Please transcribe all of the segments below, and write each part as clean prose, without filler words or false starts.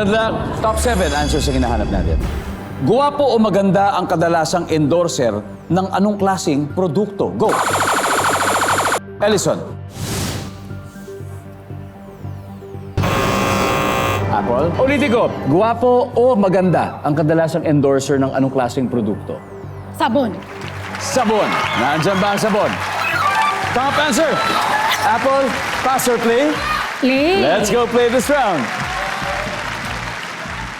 Good luck. Top 7 answers ang hinahanap natin. Guwapo o maganda ang kadalasang endorser ng anong klaseng produkto? Go. Ellison. Apple. Ulitin ko. Guwapo o maganda ang kadalasang endorser ng anong klaseng produkto? Sabon. Sabon. Nandyan ba ang sabon? Top answer. Apple, pass or play? Play. Let's go play this round.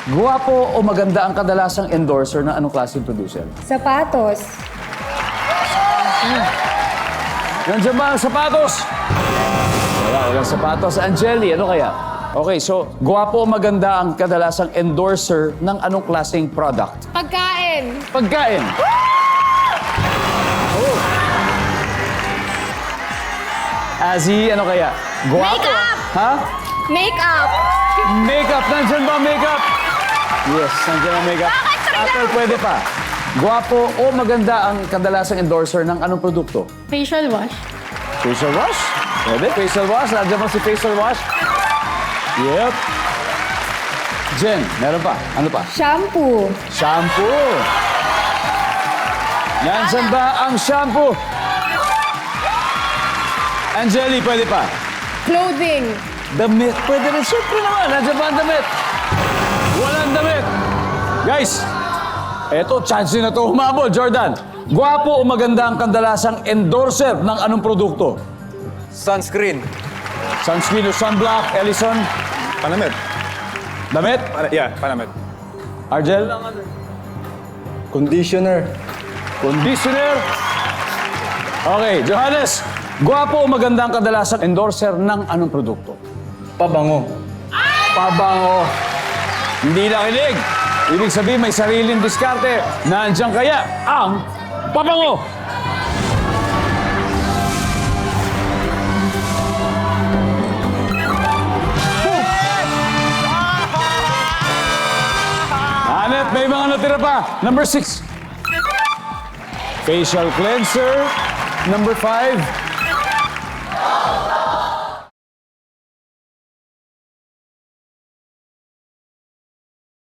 Guwapo o maganda ang kadalasang endorser ng anong klaseng producer? Sapatos. Nandiyan ba ang sapatos? Walang sapatos. Angeli, ano kaya? Okay, so, guwapo o maganda ang kadalasang endorser ng anong klaseng product? Pagkain. Pagkain. Oh. Azzy, ano kaya? Guwapo. Makeup. Ha? Makeup. Makeup. Nandiyan ba ang makeup? Yes, nandiyan ang makeup. Bakit three Apple, pwede pa. Guwapo o maganda ang kadalasang endorser ng anong produkto? Facial wash. Facial wash? Pwede, facial wash. Nandiyan mo si facial wash? Yep. Jen, meron pa. Ano pa? Shampoo. Shampoo. Nandiyan ba ang shampoo? Angeli, pwede pa. Clothing. Damit. Pwede rin. Siyempre naman. Nandiyan ba ang damit? Walang damit. Guys, eto, chance na to humabol. Jordan, guwapo o maganda ang kandalasang endorser ng anong produkto? Sunscreen. Sunscreen o sunblock, Ellison? Panamit. Damit? Panamit. Argel? Conditioner. Conditioner? Okay, Johannes, guwapo o maganda ang kadalasang endorser ng anong produkto? Pabango. Pabango. Hindi nakinig. Ibig sabihin may sariling diskarte. Nandiyan kaya ang pabango. Anet, may mga natira pa. Number 6. Facial cleanser. Number 5.